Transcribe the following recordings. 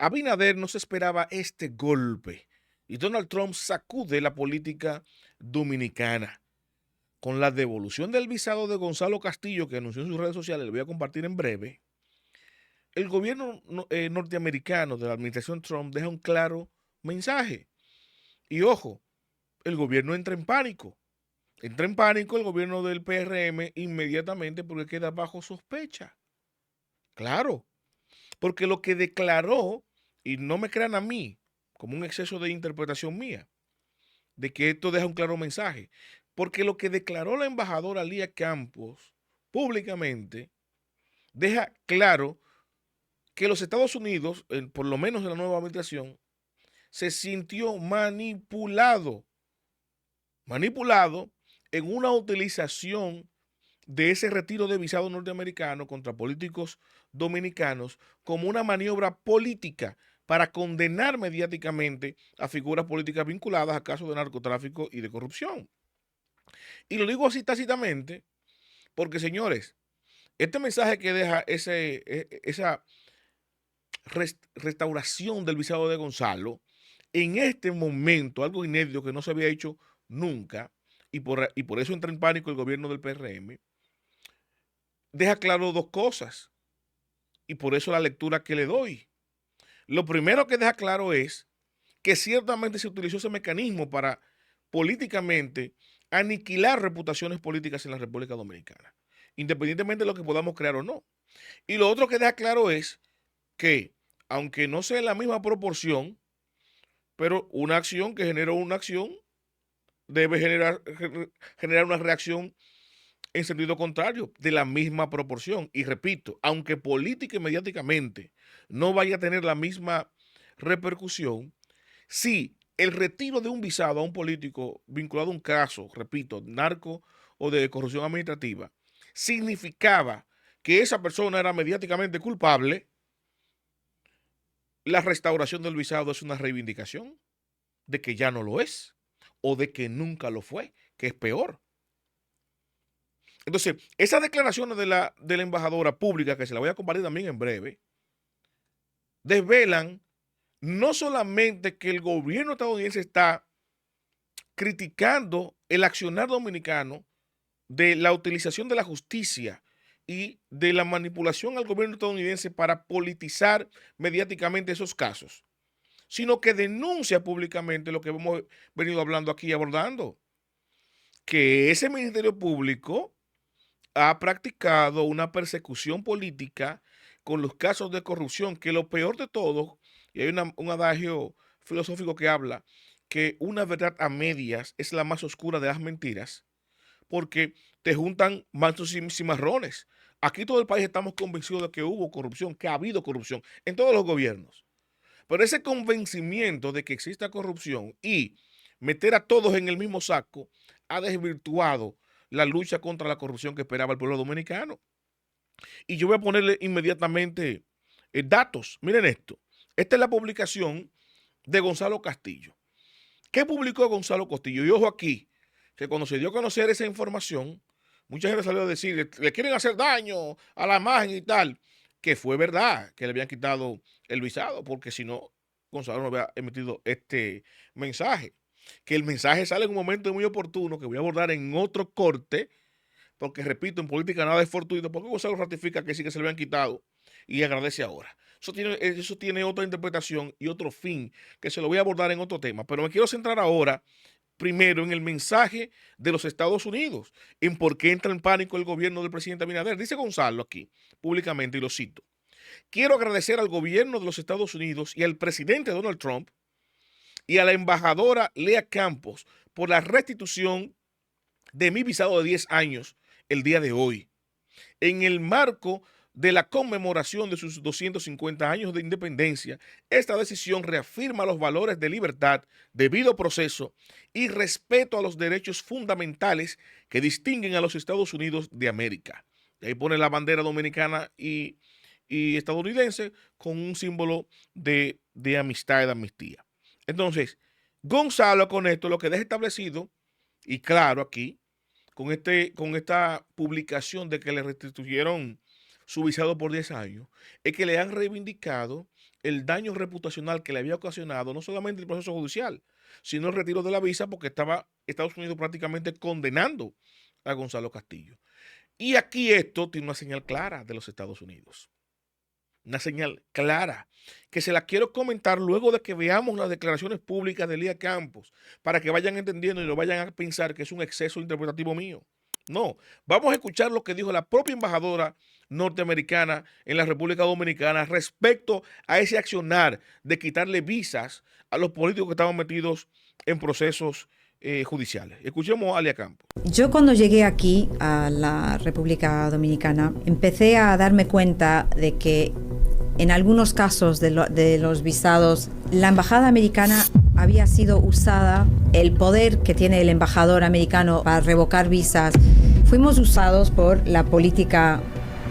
Abinader no se esperaba este golpe y Donald Trump sacude la política dominicana. Con la devolución del visado de Gonzalo Castillo, que anunció en sus redes sociales, le voy a compartir en breve, el gobierno norteamericano de la administración Trump deja un claro mensaje. Y ojo, el gobierno entra en pánico. Entra en pánico el gobierno del PRM inmediatamente porque queda bajo sospecha. Claro, porque lo que declaró, y no me crean a mí, como un exceso de interpretación mía, de que esto deja un claro mensaje, porque lo que declaró la embajadora Lía Campos públicamente deja claro que los Estados Unidos, por lo menos en la nueva administración, se sintió manipulado en una utilización de ese retiro de visado norteamericano contra políticos dominicanos como una maniobra política para condenar mediáticamente a figuras políticas vinculadas a casos de narcotráfico y de corrupción. Y lo digo así tácitamente porque, señores, este mensaje que deja esa restauración del visado de Gonzalo, en este momento, algo inédito que no se había hecho nunca, y por eso entra en pánico el gobierno del PRM, deja claro dos cosas, y por eso la lectura que le doy. Lo primero que deja claro es que ciertamente se utilizó ese mecanismo para políticamente aniquilar reputaciones políticas en la República Dominicana, independientemente de lo que podamos crear o no. Y lo otro que deja claro es que, aunque no sea en la misma proporción, pero una acción que generó una acción debe generar una reacción en sentido contrario, de la misma proporción. Y repito, aunque política y mediáticamente no vaya a tener la misma repercusión, si el retiro de un visado a un político vinculado a un caso, repito, narco o de corrupción administrativa, significaba que esa persona era mediáticamente culpable, la restauración del visado es una reivindicación de que ya no lo es o de que nunca lo fue, que es peor. Entonces, esas declaraciones de la embajadora pública, que se la voy a compartir también en breve, desvelan no solamente que el gobierno estadounidense está criticando el accionar dominicano de la utilización de la justicia y de la manipulación al gobierno estadounidense para politizar mediáticamente esos casos, sino que denuncia públicamente lo que hemos venido hablando aquí y abordando, que ese Ministerio Público ha practicado una persecución política con los casos de corrupción, que lo peor de todo, y hay un adagio filosófico que habla que una verdad a medias es la más oscura de las mentiras, porque te juntan mansos y cimarrones. Aquí todo el país estamos convencidos de que hubo corrupción, que ha habido corrupción en todos los gobiernos. Pero ese convencimiento de que exista corrupción y meter a todos en el mismo saco ha desvirtuado la lucha contra la corrupción que esperaba el pueblo dominicano. Y yo voy a ponerle inmediatamente datos. Miren esto. Esta es la publicación de Gonzalo Castillo. ¿Qué publicó Gonzalo Castillo? Y ojo aquí, que cuando se dio a conocer esa información, mucha gente salió a decir, le quieren hacer daño a la imagen y tal, que fue verdad que le habían quitado el visado, porque si no, Gonzalo no había emitido este mensaje. Que el mensaje sale en un momento muy oportuno, que voy a abordar en otro corte, porque repito, en política nada es fortuito, porque Gonzalo ratifica que sí que se le habían quitado y agradece ahora. Eso tiene otra interpretación y otro fin, que se lo voy a abordar en otro tema, pero me quiero centrar ahora primero en el mensaje de los Estados Unidos, en por qué entra en pánico el gobierno del presidente Abinader. Dice Gonzalo aquí, públicamente, y lo cito: quiero agradecer al gobierno de los Estados Unidos y al presidente Donald Trump y a la embajadora Lea Campos por la restitución de mi visado de 10 años el día de hoy, en el marco de la conmemoración de sus 250 años de independencia. Esta decisión reafirma los valores de libertad, debido proceso y respeto a los derechos fundamentales que distinguen a los Estados Unidos de América. Y ahí pone la bandera dominicana y estadounidense con un símbolo de amistad y de amnistía. Entonces, Gonzalo con esto lo que deja establecido, y claro aquí, con esta publicación de que le restituyeron su visado por 10 años, es que le han reivindicado el daño reputacional que le había ocasionado no solamente el proceso judicial, sino el retiro de la visa, porque estaba Estados Unidos prácticamente condenando a Gonzalo Castillo. Y aquí esto tiene una señal clara de los Estados Unidos. Una señal clara, que se la quiero comentar luego de que veamos las declaraciones públicas de Elías Campos, para que vayan entendiendo y no vayan a pensar que es un exceso interpretativo mío. No, vamos a escuchar lo que dijo la propia embajadora norteamericana en la República Dominicana respecto a ese accionar de quitarle visas a los políticos que estaban metidos en procesos judiciales. Escuchemos a Elías Campos. Yo cuando llegué aquí a la República Dominicana empecé a darme cuenta de que en algunos casos de los visados, la embajada americana había sido usada, el poder que tiene el embajador americano para revocar visas, fuimos usados por la política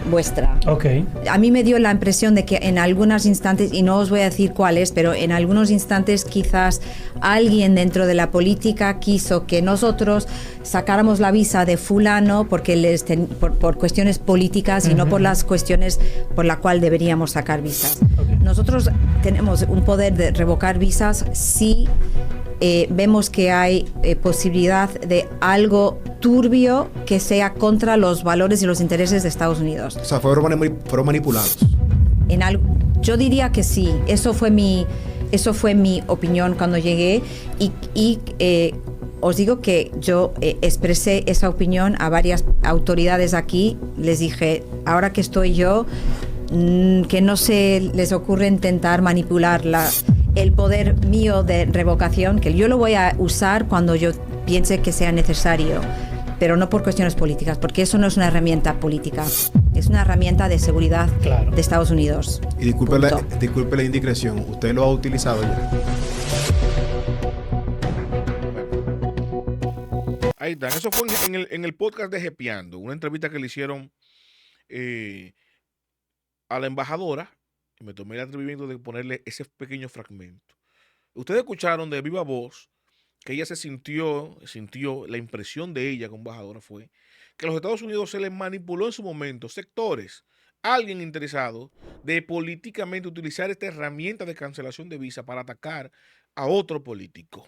vuestra. Okay. A mí me dio la impresión de que en algunos instantes, y no os voy a decir cuáles, pero en algunos instantes quizás alguien dentro de la política quiso que nosotros sacáramos la visa de fulano porque por cuestiones políticas y no por las cuestiones por la cual deberíamos sacar visas. Okay. Nosotros tenemos un poder de revocar visas si vemos que hay posibilidad de algo turbio que sea contra los valores y los intereses de Estados Unidos. O sea, fueron manipulados. Yo diría que sí. Eso fue mi opinión cuando llegué y os digo que yo expresé esa opinión a varias autoridades aquí. Les dije, ahora que estoy yo, que no se les ocurre intentar manipular el poder mío de revocación, que yo lo voy a usar cuando yo piense que sea necesario, pero no por cuestiones políticas, porque eso no es una herramienta política, es una herramienta de seguridad de Estados Unidos. Y disculpe la indiscreción, ¿usted lo ha utilizado ya? Ahí está, eso fue en el podcast de Jepeando, una entrevista que le hicieron a la embajadora, y me tomé el atrevimiento de ponerle ese pequeño fragmento. Ustedes escucharon de viva voz que ella sintió, la impresión de ella como embajadora fue que a los Estados Unidos se les manipuló en su momento sectores, alguien interesado de políticamente utilizar esta herramienta de cancelación de visa para atacar a otro político.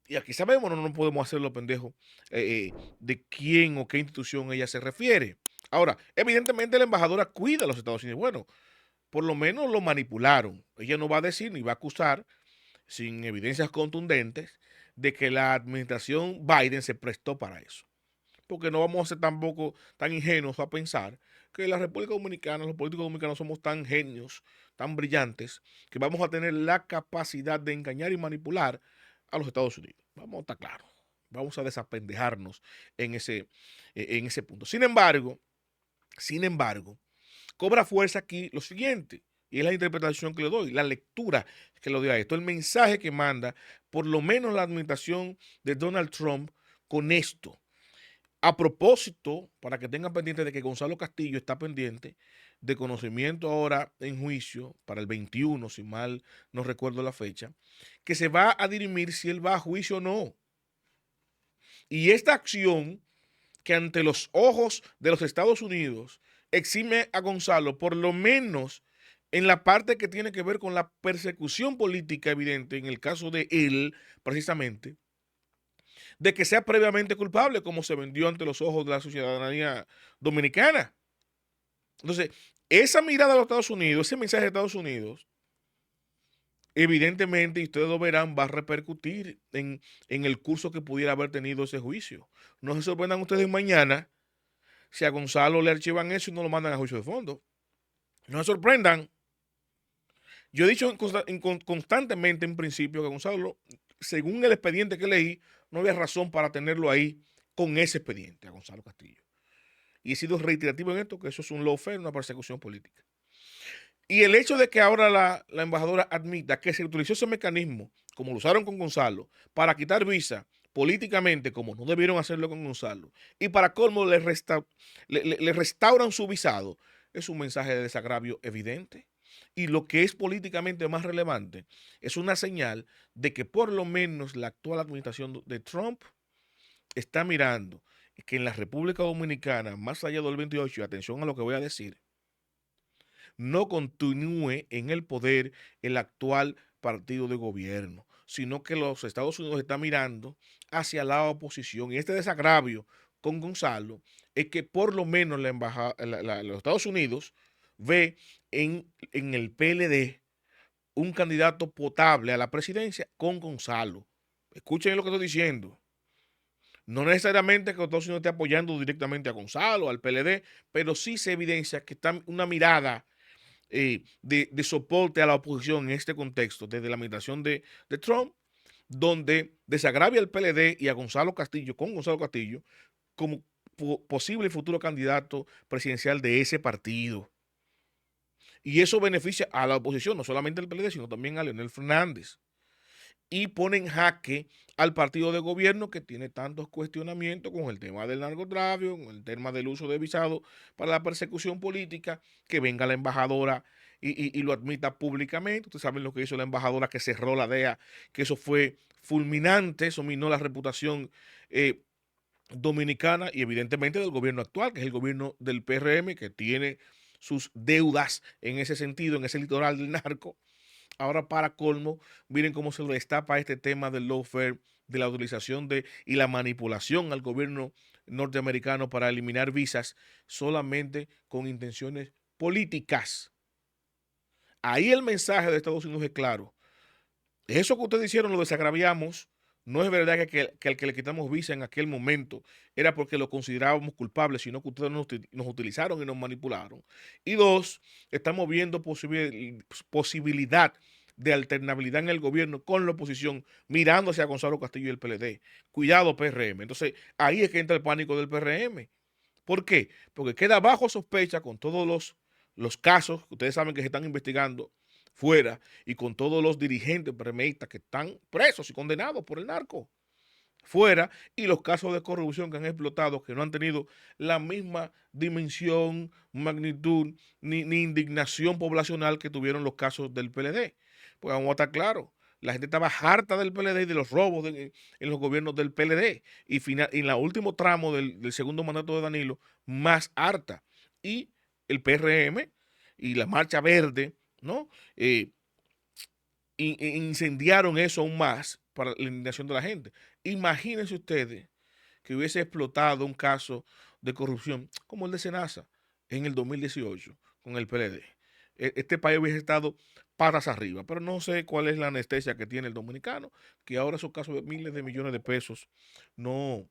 Y aquí sabemos, no podemos hacerlo pendejo de quién o qué institución ella se refiere. Ahora, evidentemente la embajadora cuida a los Estados Unidos. Bueno, por lo menos lo manipularon. Ella no va a decir ni va a acusar, sin evidencias contundentes, de que la administración Biden se prestó para eso. Porque no vamos a ser tampoco tan ingenuos a pensar que la República Dominicana, los políticos dominicanos somos tan genios, tan brillantes, que vamos a tener la capacidad de engañar y manipular a los Estados Unidos. Vamos a estar claros. Vamos a desapendejarnos en ese punto. Sin embargo, cobra fuerza aquí lo siguiente, y es la interpretación que le doy, la lectura que le doy a esto, el mensaje que manda por lo menos la administración de Donald Trump con esto. A propósito, para que tengan pendiente de que Gonzalo Castillo está pendiente de conocimiento ahora en juicio para el 21, si mal no recuerdo la fecha, que se va a dirimir si él va a juicio o no. Y esta acción que ante los ojos de los Estados Unidos exime a Gonzalo, por lo menos en la parte que tiene que ver con la persecución política evidente, en el caso de él, precisamente, de que sea previamente culpable, como se vendió ante los ojos de la ciudadanía dominicana. Entonces, esa mirada de los Estados Unidos, ese mensaje de Estados Unidos, evidentemente, y ustedes lo verán, va a repercutir en el curso que pudiera haber tenido ese juicio. No se sorprendan ustedes mañana si a Gonzalo le archivan eso y no lo mandan a juicio de fondo. No se sorprendan. Yo he dicho constantemente en principio que Gonzalo, según el expediente que leí, no había razón para tenerlo ahí con ese expediente a Gonzalo Castillo. Y he sido reiterativo en esto, que eso es un lawfare, una persecución política. Y el hecho de que ahora la embajadora admita que se utilizó ese mecanismo, como lo usaron con Gonzalo, para quitar visa políticamente, como no debieron hacerlo con Gonzalo, y para colmo le restauran su visado, es un mensaje de desagravio evidente. Y lo que es políticamente más relevante es una señal de que por lo menos la actual administración de Trump está mirando que en la República Dominicana, más allá del 28, y atención a lo que voy a decir, no continúe en el poder el actual partido de gobierno, sino que los Estados Unidos están mirando hacia la oposición. Y este desagravio con Gonzalo es que por lo menos la embajada, los Estados Unidos ve en el PLD un candidato potable a la presidencia con Gonzalo. Escuchen lo que estoy diciendo. No necesariamente que Estados Unidos esté apoyando directamente a Gonzalo, al PLD, pero sí se evidencia que está una mirada de soporte a la oposición en este contexto, desde la administración de Trump, donde desagravia al PLD y a Gonzalo Castillo, con Gonzalo Castillo, como posible futuro candidato presidencial de ese partido. Y eso beneficia a la oposición, no solamente al PLD, sino también a Leonel Fernández. Y pone en jaque al partido de gobierno que tiene tantos cuestionamientos con el tema del narcotráfico, con el tema del uso de visado para la persecución política, que venga la embajadora y lo admita públicamente. Ustedes saben lo que hizo la embajadora que cerró la DEA, que eso fue fulminante, eso minó la reputación dominicana y evidentemente del gobierno actual, que es el gobierno del PRM, que tiene sus deudas en ese sentido, en ese litoral del narco. Ahora, para colmo, miren cómo se destapa este tema del lawfare, de la utilización y la manipulación al gobierno norteamericano para eliminar visas solamente con intenciones políticas. Ahí el mensaje de Estados Unidos es claro. Eso que ustedes hicieron lo desagraviamos. No es verdad que al que le quitamos visa en aquel momento era porque lo considerábamos culpable, sino que ustedes nos utilizaron y nos manipularon. Y dos, estamos viendo posibilidad de alternabilidad en el gobierno con la oposición, mirando hacia Gonzalo Castillo y el PLD. Cuidado, PRM. Entonces, ahí es que entra el pánico del PRM. ¿Por qué? Porque queda bajo sospecha con todos los casos que ustedes saben que se están investigando fuera y con todos los dirigentes PRMistas que están presos y condenados por el narco fuera, y los casos de corrupción que han explotado, que no han tenido la misma dimensión, magnitud ni indignación poblacional que tuvieron los casos del PLD. Pues vamos a estar claros, la gente estaba harta del PLD y de los robos en los gobiernos del PLD, y en el último tramo del segundo mandato de Danilo, más harta. Y el PRM y la Marcha Verde, ¿no? Incendiaron eso aún más para la indignación de la gente. Imagínense ustedes que hubiese explotado un caso de corrupción como el de Senasa en el 2018 con el PLD. Este país hubiese estado patas arriba, pero no sé cuál es la anestesia que tiene el dominicano, que ahora esos casos de miles de millones de pesos no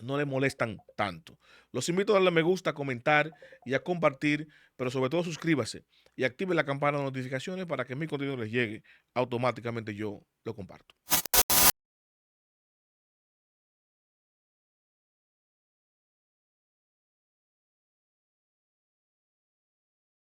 le molestan tanto. Los invito a darle me gusta, a comentar y a compartir, pero sobre todo suscríbase y active la campana de notificaciones para que mi contenido les llegue automáticamente, yo lo comparto.